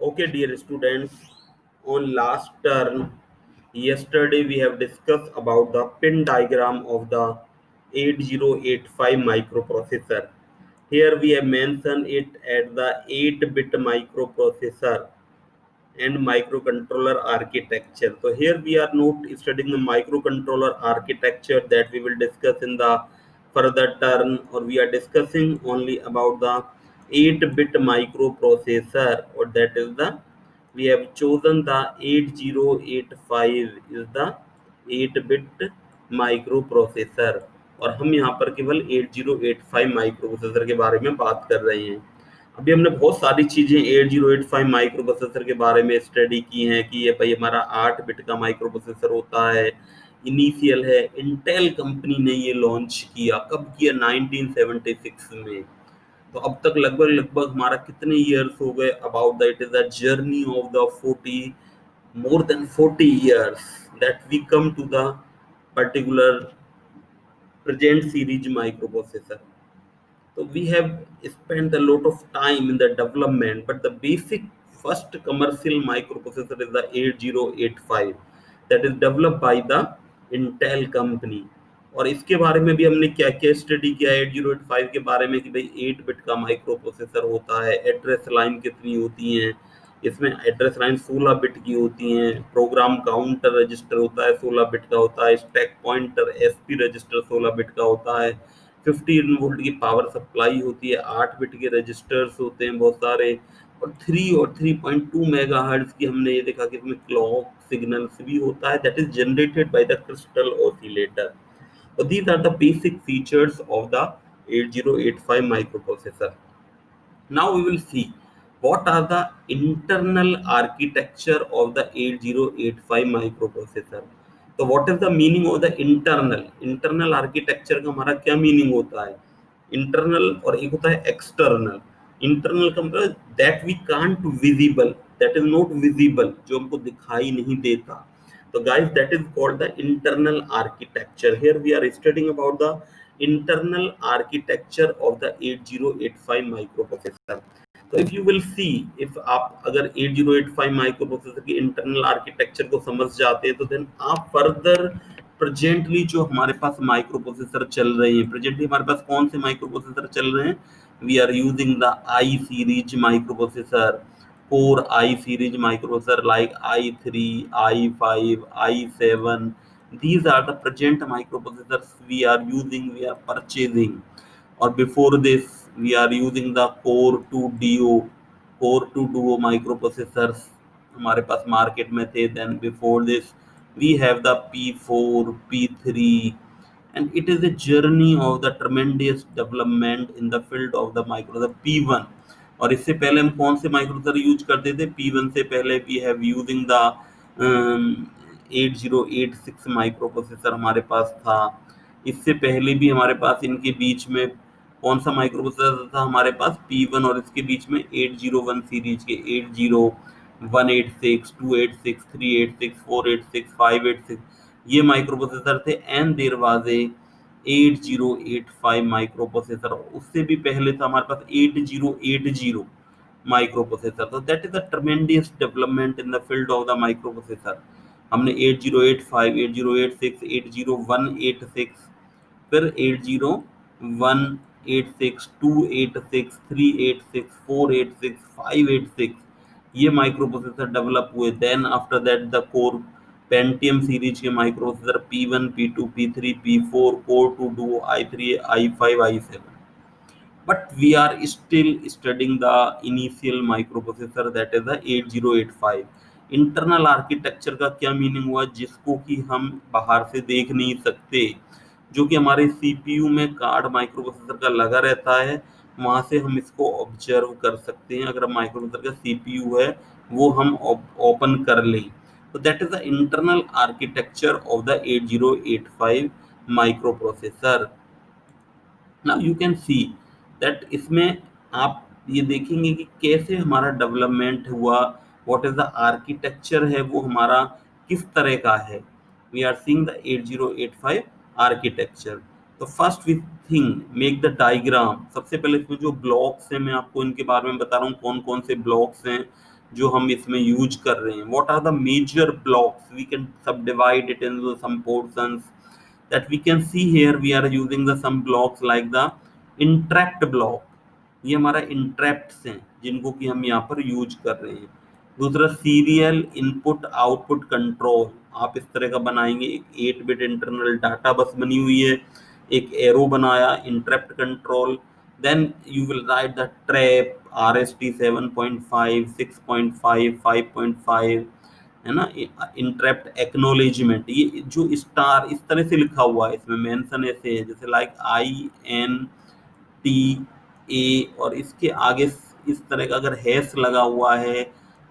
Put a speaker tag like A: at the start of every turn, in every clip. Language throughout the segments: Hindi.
A: Okay, dear students, on last turn, yesterday we have discussed about the pin diagram of the 8085 microprocessor. Here we have mentioned it at the 8-bit microprocessor and microcontroller architecture. So here we are not studying the microcontroller architecture that we will discuss in the further turn, or we are discussing only about the 8-bit microprocessor, or that is the we have chosen the 8085 is the 8-bit microprocessor, और हम यहाँ पर केवल 8085 माइक्रोप्रोसेसर के बारे में बात कर रहे हैं। अभी हमने बहुत सारी चीजें 8085 माइक्रो प्रोसेसर के बारे में स्टडी की हैं कि ये भाई हमारा 8 बिट का माइक्रो प्रोसेसर होता है, इनिशियल है, इंटेल कंपनी ने ये लॉन्च किया, कब किया? 1976 में। तो अब तक लगभग लगभग हमारा कितने ईयर्स हो गए? About the it is the journey of the 40 more than 40 years that we come to the particular present series microprocessor. So we have spent a lot of time in the development, but the basic first commercial microprocessor is the 8085 that is developed by the Intel company. और इसके बारे में भी हमने क्या क्या स्टडी किया 8085 के बारे में कि भाई 8 बिट का माइक्रो प्रोसेसर होता है, एड्रेस लाइन कितनी होती हैं, इसमें एड्रेस लाइन 16 बिट की होती हैं, प्रोग्राम काउंटर रजिस्टर होता है 16 बिट का होता है, stack pointer SP register 16 bit का होता है, 15 वोल्ट की पावर सप्लाई होती है, 8 बिट के रजिस्टर्स होते हैं बहुत सारे, और 3 और 3.2 मेगाहर्ट्ज की हमने ये देखा कि इसमें क्लॉक सिग्नल्स भी होता है that is generated by the crystal oscillator. So these are the basic features of the 8085 microprocessor. Now we will see what are the internal architecture of the 8085 microprocessor. तो what is the meaning of the internal architecture का हमारा क्या मीनिंग होता है? इंटरनल और एक होता है एक्सटर्नल। इंटरनल का मतलब that we can't visible, that is not visible, जो हमको दिखाई नहीं देता। तो guys that is called the internal architecture. Here we are studying about the internal architecture of the 8085 microprocessor. तो if you will see, if आप अगर 8085 माइक्रो प्रोसेसर की इंटरनल आर्किटेक्चर को समझ जाते हैं तो देन आप फर्दर प्रेजेंटली जो हमारे पास माइक्रो प्रोसेसर चल रहे हैं, प्रेजेंटली हमारे पास कौन से माइक्रो प्रोसेसर चल रहे हैं? We are using the i series micro processor, core i series micro processor like i3, i5, i7. These are the present microprocessors we are using, we are purchasing. और before this we are using the core 2 duo microprocessors हमारे पास मार्केट में थे। then before this we have the P4, P3, and it is a journey of the tremendous development in the field of the micro, the P1। और इससे पहले हम कौन से माइक्रोप्रोसेसर यूज करते थे? P1 से पहले we have using the 8086 microprocessor हमारे पास था। इससे पहले भी हमारे पास इनके बीच में कौन सा माइक्रोप्रोसेसर था? हमारे पास P1, और इसके बीच में 801 सीरीज के 80, 186, 286, 386, 486, 586 ये माइक्रोप्रोसेसर थे। And there was a 8085 microprocessor. उससे भी पहले था हमारे पास 8080 माइक्रोप्रोसेसर। तो that is a tremendous development in the field of the microprocessor. हमने 8085, 8086, 80186, फिर 80186, 286, 386, 486, 586 ये माइक्रोप्रोसेसर डेवलप हुए। Then after that the core Pentium series के microprocessor P1, P2, P3, P4, core 2 duo, i3, i5, i7। but we are still studying the initial microprocessor that is the 8085। Internal architecture का क्या मीनिंग हुआ? जिसको कि हम बाहर से देख नहीं सकते, जो कि हमारे सीपीयू में कार्ड माइक्रोप्रोसेसर का लगा रहता है, वहां से हम इसको ऑब्जर्व कर सकते हैं। अगर माइक्रोप्रोसेसर का सीपीयू है वो हम ओपन कर लें, तो that is the internal architecture of the 8085 microprocessor. Now you can see that इसमें आप ये देखेंगे कि कैसे हमारा डेवलपमेंट हुआ, व्हाट इज द आर्किटेक्चर है वो हमारा किस तरह का है। We are seeing the 8085 architecture. तो first we thing make the diagram. सबसे पहले इसमें जो ब्लॉक्स हैं मैं आपको इनके बारे में बता रहा हूँ, कौन कौन से ब्लॉक्स हैं जो हम इसमें यूज कर रहे हैं. What are the major blocks, we can subdivide it into some portions that we can see here. We are using the some blocks like the interact block. ये हमारा इंट्रैक्ट्स हैं जिनको कि हम यहाँ पर यूज कर रहे हैं. दूसरा सीरियल इनपुट आउटपुट कंट्रोल, आप इस तरह का बनाएंगे. एक 8 बिट इंटरनल डाटा बस बनी हुई है, एक एरो बनाया interrupt control. Then you will write the trap RST 7.5 6.5 5.5, है ना. इंटरप्ट एक्नोलेजमेंट, ये जो स्टार इस तरह से लिखा हुआ है इसमें मेंशन ऐसे है जैसे लाइक INTA, और इसके आगे इस तरह का अगर हैश लगा हुआ है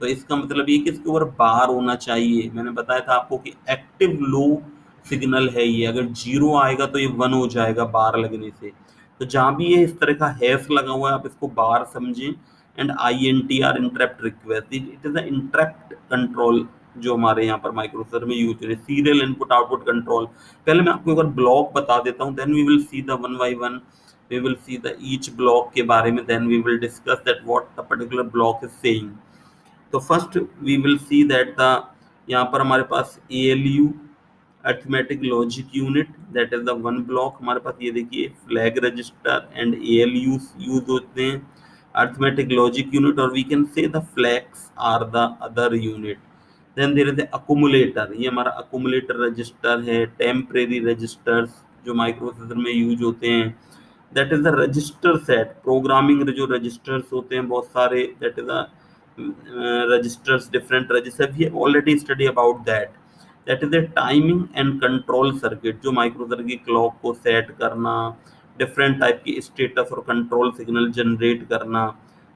A: तो इसका मतलब ये कि इसके ऊपर बार होना चाहिए. मैंने बताया था आपको कि एक्टिव लो सिग्नल है ये, अगर 0 आएगा तो ये 1 हो जाएगा बार लगने से. तो जहां भी ये इस तरह का हैश लगा हुआ है आप इसको बार समझें. And INTR interrupt request, it is the interrupt control जो हमारे यहाँ पर माइक्रोप्रोसेसर में यूज है. सीरियल इनपुट आउटपुट कंट्रोल, पहले मैं आपको एक बार ब्लॉक बता देता हूँ, then we will see the one by one, we will see the each block के बारे में, then we will discuss that what the particular block is saying. तो first we will see that the यहाँ पर हमारे पास ALU arithmetic logic unit, that is the one block. हमारे पास ये देखिए flag register and ALU use होते हैं, अर्थमेटिक लॉजिक यूनिट, और we can say the flags are the other unit. Then there is accumulator, ये हमारा अकुमुलेटर रजिस्टर है. टेम्परेरी रजिस्टर्स जो माइक्रोप्रोसेसर में यूज होते हैं, that is the register set. Programming जो रजिस्टर्स होते हैं बहुत सारे, that is the resistors, different register, we have already study about that. That is the timing and control circuit, जो माइक्रोप्रोसेसर की क्लॉक को सेट करना, डिफरेंट टाइप की स्टेटस और कंट्रोल सिग्नल जनरेट करना.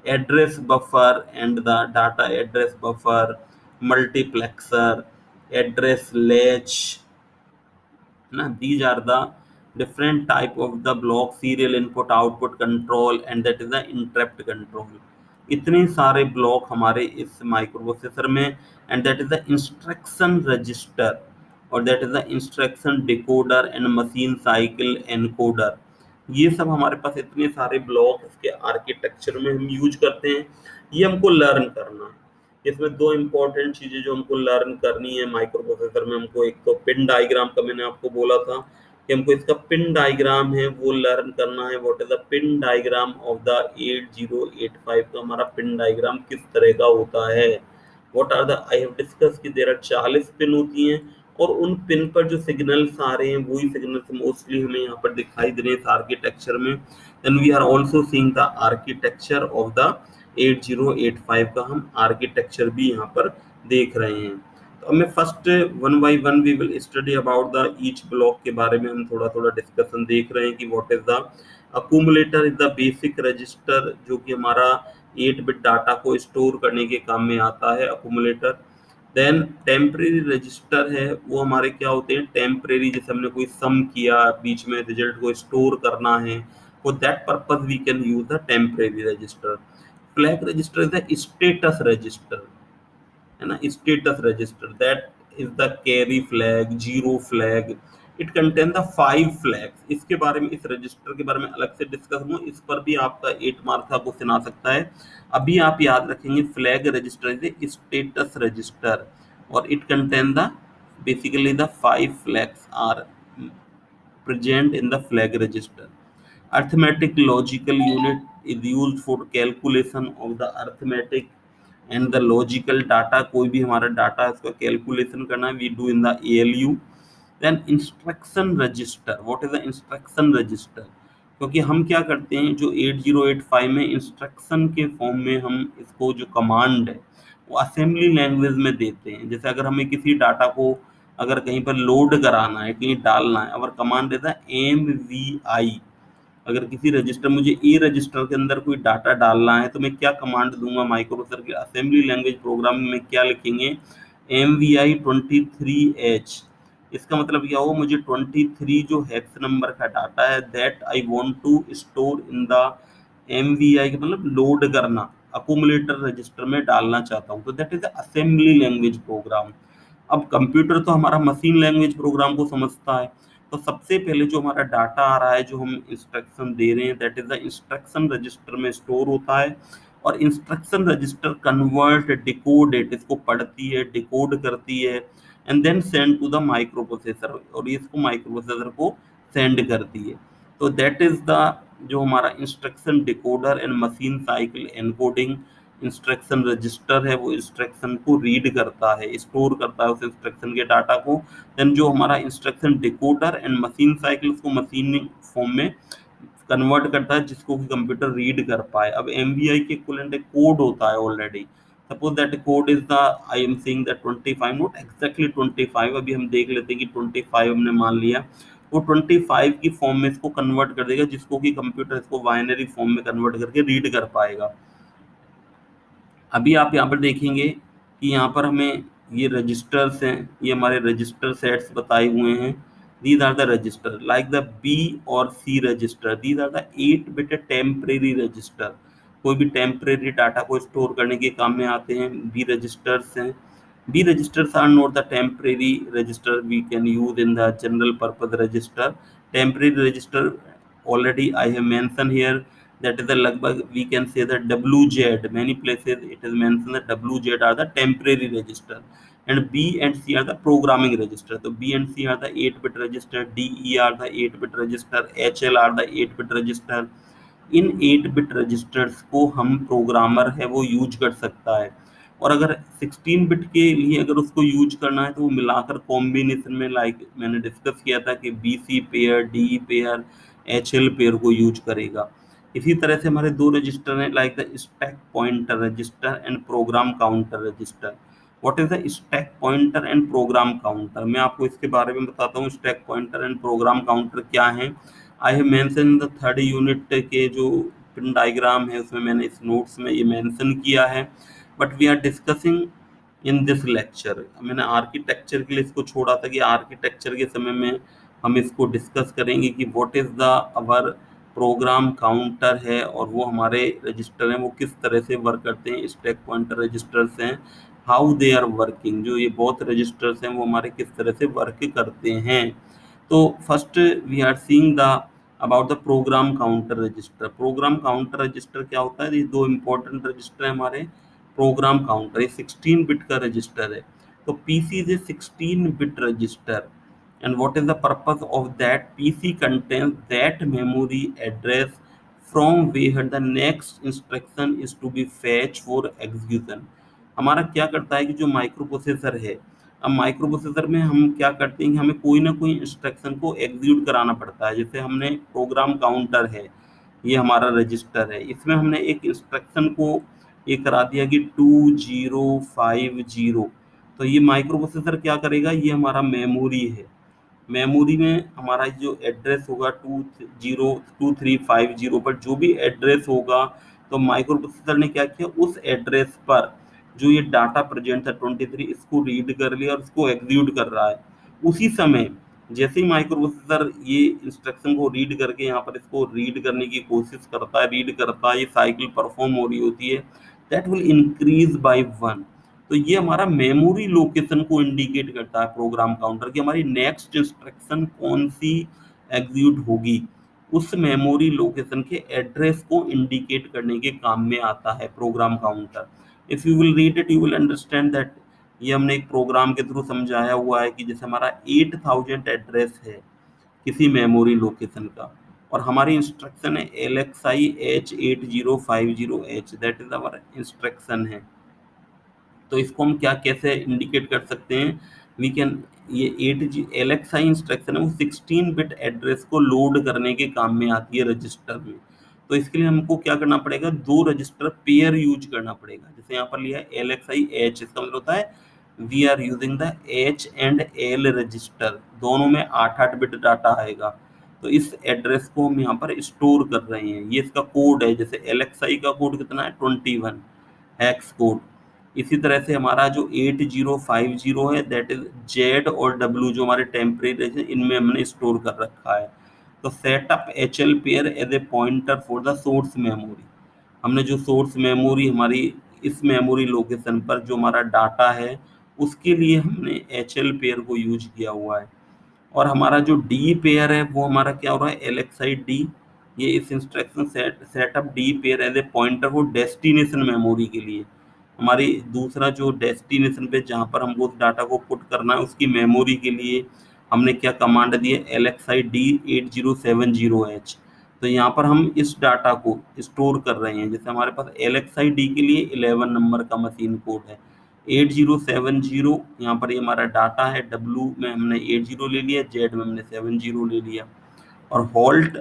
A: Address buffer and the data address buffer, multiplexer, address latch, ना. These are the different type of the block, serial input output control, and that is the interrupt control. इतने सारे ब्लॉक हमारे इस माइक्रोप्रोसेसर में. And that is the instruction register, और that is the instruction decoder and machine cycle encoder. ये सब हमारे पास इतने सारे ब्लॉक इसके आर्किटेक्चर में हम यूज करते हैं. ये हमको लर्न करना है. इसमें दो इंपॉर्टेंट चीजें जो हमको लर्न करनी है माइक्रो प्रोसेसर में, हमको एक तो पिन डायग्राम का मैंने आपको बोला था कि हमको इसका पिन डायग्राम है वो लर्न करना है. What is the pin diagram of the 8085 का, हमारा पिन डायग्राम किस तरह का होता है. What are the, I have discuss कि देयर आर 40 पिन होती हैं, और उन पिन पर जो सिग्नल्स आ रहे हैं वही सिग्नल्स मोस्टली हमें यहाँ पर दिखाई दे रहे हैं इस आर्किटेक्चर में. Then we are also seeing the architecture of the 8085 का हम आर्किटेक्चर भी यहाँ पर देख रहे हैं. तो अब मैं first one by one we will study about the each block के बारे में हम थोड़ा थोड़ा डिस्कशन देख रहे हैं कि what is the accumulator. Is the basic register जो कि हमारा 8 बिट डाटा को स्टोर करने के काम में आता है, अक्यूमुलेटर. देन टेम्परेरी रजिस्टर है, वो हमारे क्या होते हैं, टेम्परेरी, जैसे हमने कोई सम किया बीच में रिजल्ट को स्टोर करना है, for that purpose we can use the temporary register. Flag register is the status register, है ना, status register. That is the carry flag, zero flag. It contain the 5 flags. इसके बारे में, इस रजिस्टर के बारे में अलग से डिस्कस करूँ, इस पर भी आपका 8 मार्क का क्वेश्चन आ सकता है. अभी आप याद रखेंगे flag register is status register, और it contain the basically the 5 flags are present in the flag register. Arithmetic logical unit is used for calculation of the arithmetic and the logical data. कोई भी हमारा डाटा है उसका कैलकुलेशन करना है, we do in the ALU. Then instruction register. What is the instruction register? क्योंकि हम क्या करते हैं, जो 8085 में इंस्ट्रक्शन के फॉर्म में हम इसको जो कमांड है वो असेंबली लैंग्वेज में देते हैं. जैसे अगर हमें किसी डाटा को अगर कहीं पर लोड कराना है, कहीं डालना है, अगर कमांड देता है MVI, अगर किसी रजिस्टर, मुझे ए रजिस्टर के अंदर कोई डाटा डालना है तो मैं क्या कमांड दूंगा, माइक्रोप्रोसेसर के असेंबली लैंग्वेज प्रोग्रामिंग में क्या लिखेंगे, MVI 23H. इसका मतलब क्या हो, मुझे 23 जो हेक्स नंबर का डाटा है that I want to store in the MVI, का मतलब लोड करना, अक्यूमुलेटर रजिस्टर में डालना चाहता हूँ, तो that is assembly language program. अब कंप्यूटर तो हमारा मशीन लैंग्वेज प्रोग्राम को समझता है, तो सबसे पहले जो हमारा डाटा आ रहा है, जो हम इंस्ट्रक्शन दे रहे हैं, that is the instruction register में स्टोर होता है. और instruction register convert decode it, इसको पढ़ती है, डिकोड करती है, and then send to the micro processor, और ये इसको माइक्रो प्रोसेसर को सेंड करती है। तो दैट इज द जो हमारा instruction decoder and machine cycle encoding instruction register है, वो इंस्ट्रक्शन को रीड करता है, स्टोर करता है उस इंस्ट्रक्शन के डाटा को। देन जो हमारा instruction decoder and machine cycle उसको मशीन फॉर्म में कन्वर्ट करता है, जिसको कि कंप्यूटर रीड कर पाए। अब एमवीआई के इक्विवेलेंट एक कोड होता है already, suppose that code is the, I am saying that 25, not exactly 25, अभी हम देख लेते हैं कि 25 हमने मान लिया, वो 25 की फॉर्म में इसको कन्वर्ट कर देगा, जिसको कि कंप्यूटर इसको बाइनरी फॉर्म में कन्वर्ट करके रीड कर पाएगा। अभी आप यहाँ पर देखेंगे कि यहाँ पर हमें ये रजिस्टर्स हैं, ये हमारे रजिस्टर सेट्स बताए हुए हैं। These are the register like the B और C register, these are the 8 bit temporary register, कोई भी टेम्परेरी डाटा को स्टोर करने के काम में आते हैं, बी रजिस्टर्स हैं। B registers are not the temporary register we can use in the general purpose register. Temporary register already I have mentioned here, that is the lagbhag we can say that WZ, many places it is mentioned that WZ are the temporary register, and B and C are the programming register. So B and C are the 8-bit register, DE are the 8-bit register, HL are the 8-bit register. इन 8 बिट रजिस्टर्स को हम प्रोग्रामर है वो यूज कर सकता है, और अगर 16 बिट के लिए अगर उसको यूज करना है तो वो मिलाकर कॉम्बिनेशन में, लाइक मैंने डिस्कस किया था कि BC pair, DE pair, HL pair को यूज करेगा। इसी तरह से हमारे दो रजिस्टर हैं, like the stack pointer register and programme counter register. What is the stack pointer and program counter, मैं आपको इसके बारे में बताता हूँ। Stack pointer and program counter क्या है, I have mention the 3rd unit के जो पिन डायग्राम है उसमें मैंने इस नोट्स में ये मेंशन किया है, but we are discussing in this lecture. मैंने आर्किटेक्चर के लिए इसको छोड़ा था कि आर्किटेक्चर के समय में हम इसको डिस्कस करेंगे कि what is the our program counter है, और वो हमारे रजिस्टर हैं वो किस तरह से वर्क करते हैं, स्टैक पॉइंटर रजिस्टर्स हैं, हाउ दे आर वर्किंग, जो ये बहुत रजिस्टर्स हैं वो हमारे किस तरह से वर्क करते हैं। तो first we are seeing the about the program counter register. Program counter register क्या होता है, ये दो इंपॉर्टेंट रजिस्टर है हमारे। प्रोग्राम काउंटर ये 16 बिट का रजिस्टर है, तो PC is a 16 bit register, and what is the purpose of that, PC contains that memory address from where the next instruction is to be fetched for execution। हमारा क्या करता है कि जो माइक्रो प्रोसेसर है, अब माइक्रो प्रोसेसर में हम क्या करते हैं कि हमें कोई ना कोई इंस्ट्रक्शन को एग्जीक्यूट कराना पड़ता है। जैसे हमने प्रोग्राम काउंटर है, ये हमारा रजिस्टर है, इसमें हमने एक इंस्ट्रक्शन को ये करा दिया कि 2050, तो ये माइक्रो प्रोसेसर क्या करेगा, ये हमारा मेमोरी है, मेमोरी में हमारा जो एड्रेस होगा 202350 पर जो भी एड्रेस होगा, तो माइक्रो प्रोसेसर ने क्या किया, उस एड्रेस पर जो ये डाटा प्रेजेंट था 23, इसको रीड कर लिया और इसको एग्जीक्यूट कर रहा है। उसी समय जैसे ही माइक्रो प्रोसेसर ये इंस्ट्रक्शन को रीड करके यहाँ पर इसको रीड करने की कोशिश करता है, रीड करता है, ये साइकिल परफॉर्म हो रही होती है, दैट विल इंक्रीज बाय 1। तो ये हमारा मेमोरी लोकेशन को इंडिकेट करता है प्रोग्राम काउंटर कि हमारी नेक्स्ट इंस्ट्रक्शन कौन सी एग्जीक्यूट होगी, उस मेमोरी लोकेशन के एड्रेस को इंडिकेट करने के काम में आता है program counter. If you will read it you will understand that ये हमने एक प्रोग्राम के थ्रू समझाया हुआ है कि जैसे हमारा 8000 एड्रेस है किसी मेमोरी लोकेशन का, और हमारी इंस्ट्रक्शन है LXI H8050H, that is our instruction है। तो इसको हम क्या कैसे इंडिकेट कर सकते हैं, वी कैन, ये 8G LXI इंस्ट्रक्शन है वो 16 बिट एड्रेस को लोड करने के काम में आती है रजिस्टर में। तो इसके लिए हमको क्या करना पड़ेगा, दो रजिस्टर पेयर यूज करना पड़ेगा। जैसे यहाँ पर लिया है LXI H, इसका मतलब होता है we are using the H and L register, दोनों में 8-8 बिट डाटा आएगा, तो इस एड्रेस को हम यहाँ पर स्टोर कर रहे हैं। ये इसका कोड है, जैसे LXI का कोड कितना है 21 हेक्स कोड। इसी तरह से हमारा जो 8050 है दैट इज जेड और डब्ल्यू, जो हमारे टेम्परेचर इनमें हमने स्टोर कर रखा है। तो setup HL pair as a pointer for the source memory, हमने जो सोर्स मेमोरी हमारी इस मेमोरी लोकेशन पर जो हमारा डाटा है उसके लिए हमने HL पेयर को यूज किया हुआ है। और हमारा जो D पेयर है वो हमारा क्या हो रहा है LXI D, ये इस instruction setup D pair as a pointer for destination memory के लिए, हमारी दूसरा जो डेस्टिनेशन पे जहाँ पर हमको उस डाटा को पुट करना है उसकी मेमोरी के लिए हमने क्या कमांड दी है, LXID8070H। तो यहाँ पर हम इस डाटा को स्टोर कर रहे हैं। जैसे हमारे पास LXID के लिए 11 नंबर का मशीन कोड है, 8070 यहाँ पर ये हमारा डाटा है, W में हमने 80 ले लिया, Z में हमने 70 ले लिया, और हॉल्ट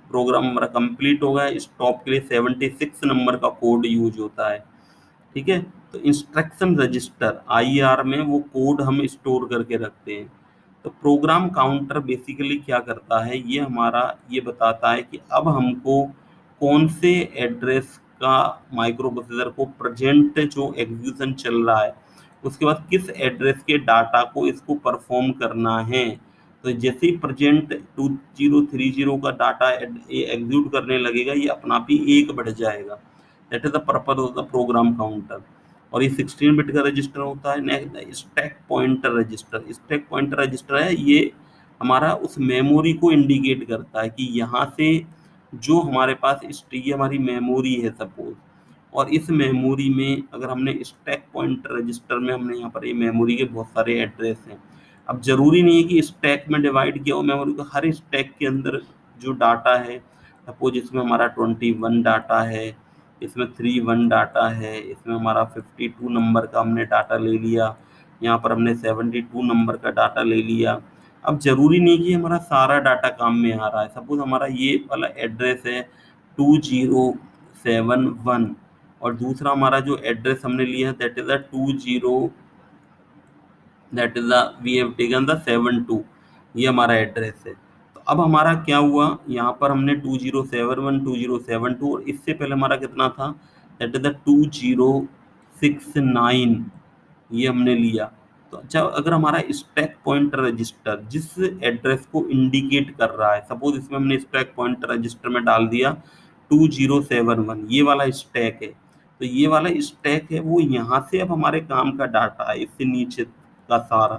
A: प्रोग्राम हमारा कंप्लीट हो गया। स्टॉप के लिए 76 नंबर का कोड यूज होता है। ठीक है, तो इंस्ट्रक्शन रजिस्टर IR में वो कोड हम स्टोर करके रखते हैं। तो प्रोग्राम काउंटर बेसिकली क्या करता है, ये हमारा ये बताता है कि अब हमको कौन से एड्रेस का माइक्रो प्रोसेसर को प्रेजेंट जो एग्जीक्यूशन चल रहा है उसके बाद किस एड्रेस के डाटा को इसको परफॉर्म करना है। तो जैसे ही प्रेजेंट 2030 का डाटा एग्जीक्यूट करने लगेगा ये अपना आप ही एक बढ़ जाएगा। That is the purpose of the program counter. और ये 16 बिट का रजिस्टर होता है। Next stack pointer register, stack pointer register है, ये हमारा उस मेमोरी को इंडिकेट करता है कि यहाँ से जो हमारे पास ये हमारी मेमोरी है सपोज, और इस मेमोरी में अगर हमने स्टैक पॉइंटर रजिस्टर में हमने यहाँ पर ये मेमोरी के बहुत सारे एड्रेस हैं। अब जरूरी नहीं है कि स्टैक में डिवाइड किया हो मेमोरी को, हर स्टैक के अंदर जो डाटा है, सपोज इसमें हमारा 21 डाटा है, इसमें 31 डाटा है, इसमें हमारा 52 नंबर का हमने डाटा ले लिया, यहाँ पर हमने 72 नंबर का डाटा ले लिया। अब जरूरी नहीं कि हमारा सारा डाटा काम में आ रहा है। सपोज हमारा ये वाला एड्रेस है 2071, और दूसरा हमारा जो एड्रेस हमने लिया that is we have taken the 72, ये हमारा एड्रेस है। तो अब हमारा क्या हुआ, यहाँ पर हमने 2071 2072, और इससे पहले हमारा कितना था, दैट इज द 2069, ये हमने लिया। तो अच्छा, अगर हमारा स्टैक पॉइंटर रजिस्टर जिस एड्रेस को इंडिकेट कर रहा है, सपोज इसमें हमने स्टैक पॉइंटर रजिस्टर में डाल दिया 2071, ये वाला स्टैक है, तो ये वाला स्टैक है वो यहाँ से अब हमारे काम का डाटा है, इससे नीचे का सारा,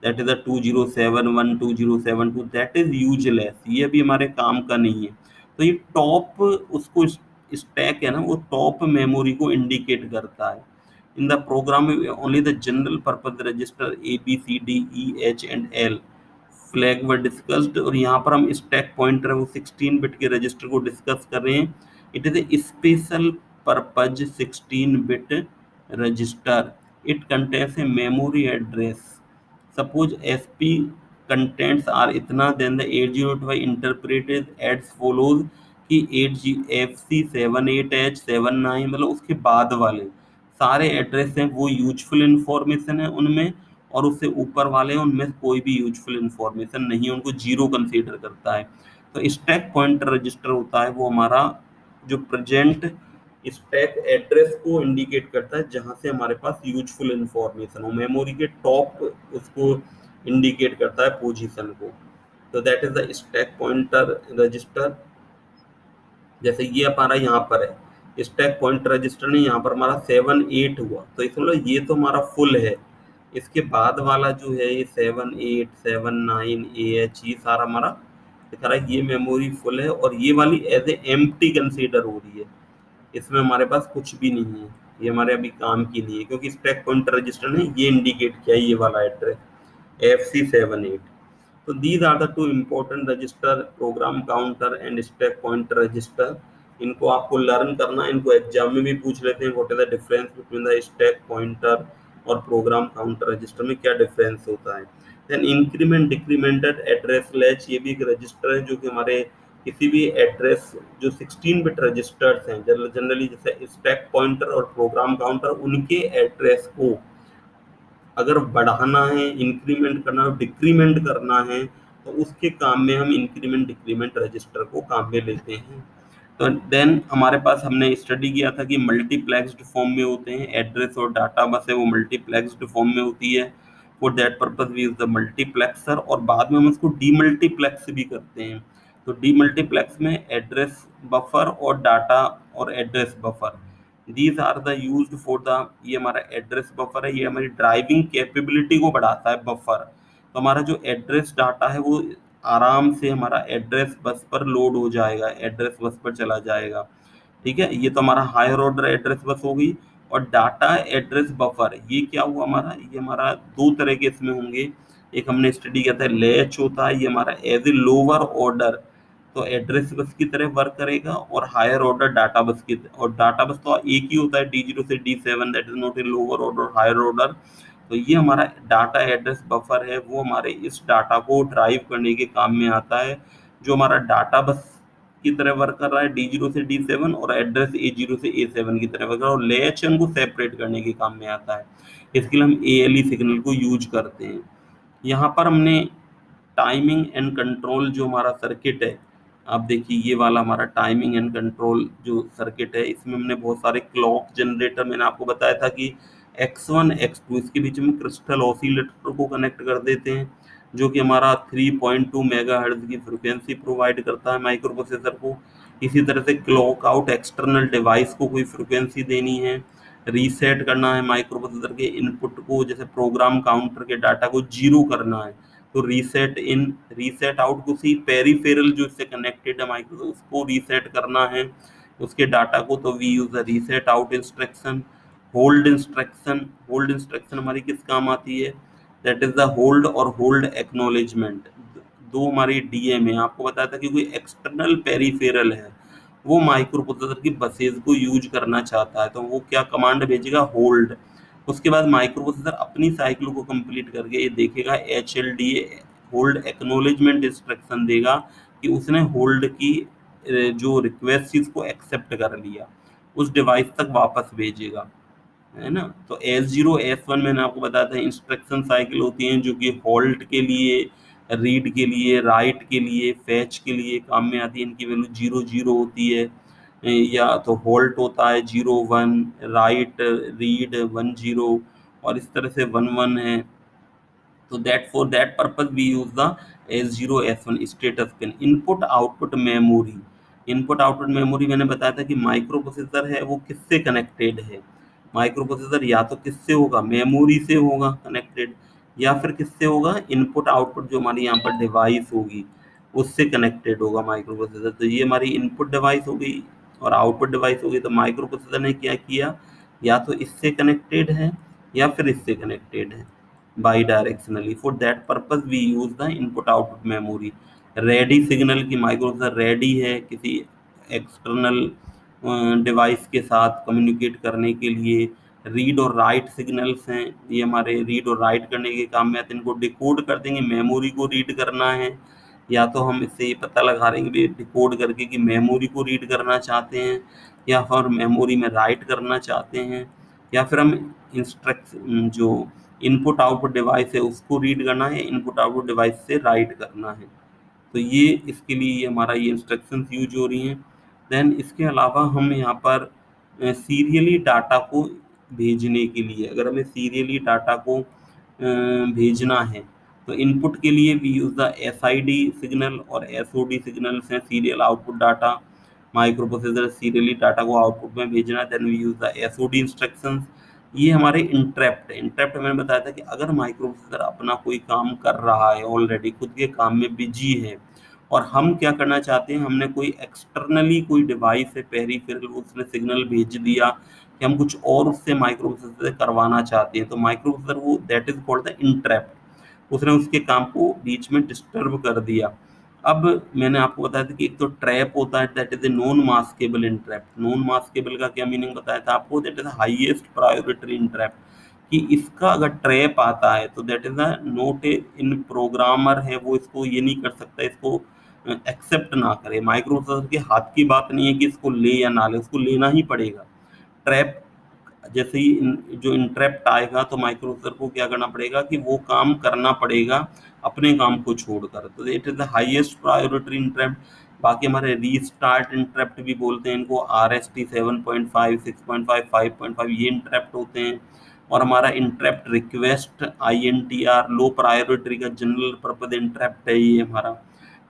A: that is the 2071 2072, that is useless, ये भी हमारे काम का नहीं है। तो ये टॉप उसको स्टैक है ना, वो टॉप मेमोरी को इंडिकेट करता है। In the program only the general purpose register ABCDEH and L flag were discussed, और यहाँ पर हम स्टैक पॉइंटर वो 16 बिट के रजिस्टर को डिस्कस कर रहे हैं। It is a special purpose 16 bit register, it contains a memory address, suppose SP contents are इतना, then the 8085 interpreted adds follows कि 80FC78H79, मतलब उसके बाद वाले सारे एड्रेस हैं वो यूजफुल इंफॉर्मेशन है उनमें, और उससे ऊपर वाले उनमें कोई भी यूजफुल इंफॉर्मेशन नहीं है, उनको जीरो कंसीडर करता है। तो स्टैक पॉइंटर रजिस्टर होता है वो हमारा जो प्रेजेंट स्टैक एड्रेस को इंडिकेट करता है जहां से हमारे पास यूजफुल इंफॉर्मेशन हो, मेमोरी के टॉप उसको इंडिकेट करता है पोजीशन को। तो that is the stack pointer register. जैसे ये हमारा यहाँ पर है स्टैक पॉइंटर रजिस्टर ने यहाँ पर हमारा 78 हुआ, तो इसमें मतलब ये तो हमारा फुल है। इसके बाद वाला जो है ये 78 79 AH, ये सारा हमारा दिखा रहा है, ये मेमोरी फुल है, और ये वाली एज ए एम्प्टी कंसीडर हो रही है, इसमें हमारे पास कुछ भी नहीं है, ये हमारे अभी काम की नहीं है, क्योंकि स्टैक पॉइंटर रजिस्टर ने ये इंडिकेट किया ये वाला address FC78। So these are the two important register, program counter and stack pointer register. इनको आपको लर्न करना है, इनको एग्जाम में भी पूछ लेते हैं, what is the difference between the stack pointer और प्रोग्राम काउंटर रजिस्टर में क्या डिफरेंस होता है। Then increment decremented address latch, ये भी एक रजिस्टर है जो कि हमारे किसी भी एड्रेस जो 16 बिट रजिस्टर्स हैं जनरली जैसे स्टैक पॉइंटर और प्रोग्राम काउंटर, उनके एड्रेस को अगर बढ़ाना है, इंक्रीमेंट करना है, डिक्रीमेंट करना है, तो उसके काम में हम इंक्रीमेंट डिक्रीमेंट रजिस्टर को काम में लेते हैं। तो देन हमारे पास हमने स्टडी किया था कि मल्टीप्लेक्स्ड फॉर्म में होते हैं, एड्रेस और डाटा बस है वो मल्टीप्लेक्स्ड फॉर्म में होती है। For that purpose we use the multiplexer, और बाद में हम उसको डीमल्टीप्लेक्स भी करते हैं। तो डीमल्टीप्लेक्स में एड्रेस बफर और डाटा और address buffer, these are the used for the, ये हमारा एड्रेस बफर है, ये हमारी ड्राइविंग कैपेबिलिटी को बढ़ाता है बफर। तो हमारा जो एड्रेस डाटा है वो आराम से हमारा एड्रेस बस पर लोड हो जाएगा, एड्रेस बस पर चला जाएगा। ठीक है, ये तो हमारा हायर ऑर्डर एड्रेस बस होगी। और डाटा एड्रेस बफर, ये क्या हुआ हमारा, ये हमारा दो तरह के इसमें होंगे। एक हमने स्टडी किया था लैच होता है, ये हमारा एज ए लोअर ऑर्डर तो एड्रेस बस की तरह वर्क करेगा, और हायर ऑर्डर डाटा बस की, और डाटा बस तो एक ही होता है D0 से D7, that is not a lower order higher order. तो ये हमारा डाटा एड्रेस बफर है, वो हमारे इस डाटा को ड्राइव करने के काम में आता है। जो हमारा डाटा बस की तरह वर्क कर रहा है D0 से D7, और एड्रेस A0 से A7 की तरह वर्क कर रहा है, और लेचन को सेपरेट करने के काम में आता है। इसके लिए हम ALE सिग्नल को यूज करते हैं। यहाँ पर हमने टाइमिंग एंड कंट्रोल जो हमारा सर्किट है, आप देखिए ये वाला हमारा टाइमिंग एंड कंट्रोल जो सर्किट है, इसमें हमने बहुत सारे क्लॉक जनरेटर, मैंने आपको बताया था कि X1 X2 इसके बीच में क्रिस्टल ऑसिलेटर को कनेक्ट कर देते हैं, जो कि हमारा 3.2 मेगाहर्ट्ज की फ्रिक्वेंसी प्रोवाइड करता है माइक्रो प्रोसेसर को। इसी तरह से क्लॉक आउट एक्सटर्नल डिवाइस को कोई फ्रिक्वेंसी देनी है, रीसेट करना है माइक्रो प्रोसेसर के इनपुट को, जैसे प्रोग्राम काउंटर के डाटा को जीरो करना है तो रीसेट इन, रीसेट आउट को सी पेरीफेरल जो इससे कनेक्टेड है माइक्रो उसको रीसेट करना है उसके डाटा को, तो we use the reset out instruction. Hold instruction, hold instruction हमारी किस काम आती है, दैट इज द होल्ड और होल्ड एक्नॉलेजमेंट। दो हमारी डीएम है, आपको बताया था कि कोई एक्सटर्नल पेरीफेरल है, वो माइक्रो प्रोसेसर की बसेज को यूज करना चाहता है, तो वो क्या कमांड भेजेगा, होल्ड। उसके बाद माइक्रो प्रोसेसर अपनी साइकिल को कंप्लीट करके ये देखेगा HLDA होल्ड एक्नॉलेजमेंट इंस्ट्रक्शन देगा कि उसने होल्ड की जो रिक्वेस्ट थी उसको एक्सेप्ट कर लिया, उस डिवाइस तक वापस भेजेगा, है ना। तो S0 S1 मैंने आपको बताया था इंस्ट्रक्शन साइकिल होती हैं, जो कि होल्ड के लिए, रीड के लिए, राइट के लिए, फैच के लिए काम में आती है। इनकी वैल्यू 0 0 होती है, या तो होल्ड होता है 0 1, राइट रीड 1 0, और इस तरह से 1 1 है। तो that for that purpose we use the S0 S1 status pin. Input output memory, input output memory मैंने बताया था कि माइक्रो प्रोसेसर है वो किससे कनेक्टेड है, माइक्रो प्रोसेसर या तो किससे होगा, मेमोरी से होगा कनेक्टेड, या फिर किससे होगा, इनपुट आउटपुट जो हमारी यहाँ पर डिवाइस होगी उससे कनेक्टेड होगा माइक्रो प्रोसेसर। तो ये हमारी इनपुट डिवाइस हो गई और आउटपुट डिवाइस हो गई। तो माइक्रो प्रोसेसर ने क्या किया, या तो इससे कनेक्टेड है या फिर इससे कनेक्टेड है bidirectionally. For that purpose we use the input output memory. Ready signal की माइक्रो प्रोसेसर रेडी है किसी एक्सटर्नल डिवाइस के साथ कम्युनिकेट करने के लिए। रीड और राइट सिग्नल्स हैं, ये हमारे रीड और राइट करने के काम में आते हैं। इनको डिकोड कर देंगे, मेमोरी को रीड करना है, या तो हम इससे ये पता लगा रहे हैं कि डिकोड करके कि मेमोरी को रीड करना चाहते हैं या फिर मेमोरी में राइट करना चाहते हैं, या फिर हम इंस्ट्रक्शन जो इनपुट आउटपुट डिवाइस है उसको रीड करना है, इनपुट आउटपुट डिवाइस से राइट करना है। तो ये इसके लिए हमारा ये इंस्ट्रक्शंस यूज हो रही हैं। देन इसके अलावा हम यहाँ पर सीरियली डाटा को भेजने के लिए, अगर हमें सीरियली डाटा को भेजना है तो इनपुट के लिए we use the SID signal और SOD सिग्नल्स हैं, serial output data. Micro processor serially data को आउटपुट में भेजना, then we use the SOD instructions. ये हमारे इंटरप्ट है। इंटरप्ट मैंने बताया था कि अगर माइक्रो प्रोसेसर अपना कोई काम कर रहा है, ऑलरेडी खुद के काम में बिजी है, और हम क्या करना चाहते हैं, हमने कोई एक्सटर्नली कोई डिवाइस है पेरिफेरल, उसने सिग्नल भेज दिया कि हम कुछ और उससे माइक्रो प्रोसेसर से करवाना चाहते हैं, तो माइक्रो प्रोसेसर वो that is called the interrupt, उसने उसके काम को बीच में डिस्टर्ब कर दिया। अब मैंने आपको बताया था कि एक तो ट्रैप होता है, that is a non maskable interrupt. Non maskable का क्या मीनिंग बताया था आपको, that is highest priority interrupt, कि इसका अगर ट्रैप आता है तो that is a note A in programmer है वो इसको ये नहीं कर सकता, इसको एक्सेप्ट ना करे। माइक्रो प्रोसेसर के हाथ की बात नहीं है कि इसको ले या ना ले, उसको लेना ही पड़ेगा। ट्रैप जैसे ही जो इंटरप्ट आएगा तो माइक्रो प्रोसेसर को क्या करना पड़ेगा कि वो काम करना पड़ेगा अपने काम को छोड़कर, तो it is the highest priority interrupt. बाकी हमारे रीस्टार्ट इंटरप्ट भी बोलते हैं इनको, RST 7.5 6.5 5.5 ये इंटरप्ट होते हैं। और हमारा interrupt request INTR low priority का जनरल पर्पज इंटरप्ट है ये हमारा।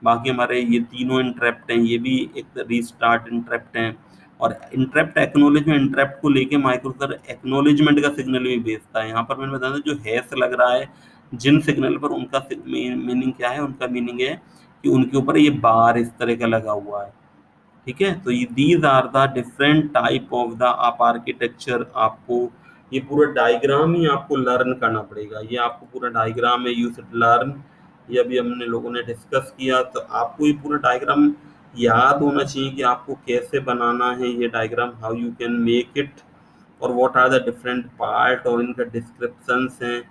A: बाकी हमारे ये तीनों इंटरप्ट हैं, ये भी एक रीस्टार्ट इंटरप्ट हैं। और इंटरप्ट एक्नॉलेजमेंट, इंटरप्ट को लेके माइक्रो प्रोसेसर एक्नॉलेजमेंट का सिग्नल भी भेजता है। यहाँ पर मैंने बताया था जो हैश लग रहा है जिन सिग्नल पर उनका मीनिंग क्या है, उनका मीनिंग है कि उनके ऊपर ये बार इस तरह का लगा हुआ है। ठीक है, तो ये these are the different type of the आप आर्किटेक्चर, आपको ये पूरा डायग्राम ही आपको लर्न करना पड़ेगा। ये आपको पूरा डायग्राम है, यू शुड लर्न। ये अभी हमने लोगों ने डिस्कस किया, तो आपको ये पूरा डायग्राम याद होना चाहिए कि आपको कैसे बनाना है ये diagram, how you can make it, और what are the different part, और इनका डिस्क्रिप्शंस हैं,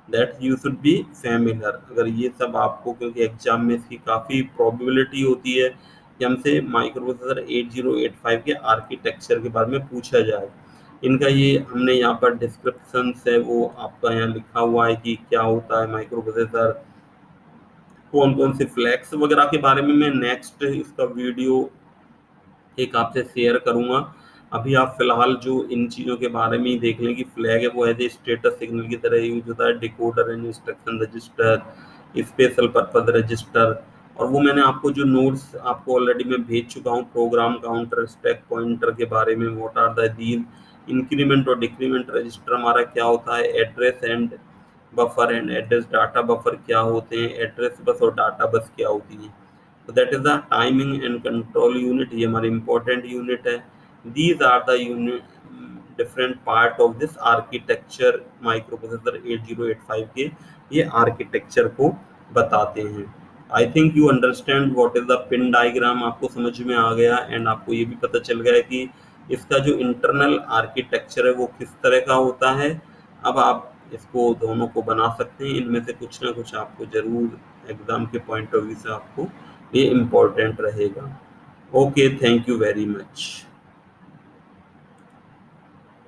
A: that you should be familiar. अगर ये सब आपको, क्योंकि एग्जाम में इसकी काफ़ी प्रोबेबिलिटी होती है कि हमसे माइक्रो प्रोसेसर 8085 के आर्किटेक्चर के बारे में पूछा जाए। इनका ये हमने यहाँ पर डिस्क्रिप्शंस है वो आपका यहाँ लिखा हुआ है कि क्या होता है माइक्रो प्रोसेसर, कौन कौन से फ्लैग्स वगैरह के बारे में मैं नेक्स्ट इसका वीडियो एक आपसे शेयर करूंगा। अभी आप फिलहाल जो इन चीज़ों के बारे में ही देख लें कि फ्लैग है वो एज ए स्टेटस सिग्नल की तरह यूज होता है, decoder and instruction register, special purpose register, और वो मैंने आपको जो नोट्स आपको ऑलरेडी मैं भेज चुका हूँ, प्रोग्राम काउंटर, स्टैक पॉइंटर के बारे में, what are the these, increment और डिक्रीमेंट रजिस्टर हमारा क्या होता है, address and buffer and address data buffer क्या होते हैं, एड्रेस बस और डाटा बस क्या होती है। So that is the timing and control unit, ये हमारी important unit है। These are the different part of this architecture, microprocessor 8085 के ये architecture को बताते हैं। I think you understand what is the pin diagram, आपको समझ में आ गया, एंड आपको ये भी पता चल गया है कि इसका जो इंटरनल आर्किटेक्चर है वो किस तरह का होता है। अब आप इसको दोनों को बना सकते हैं, इनमें से कुछ ना कुछ आपको जरूर एग्जाम के पॉइंट ऑफ व्यू से आपको ये इम्पोर्टेंट रहेगा। Okay, thank you very much.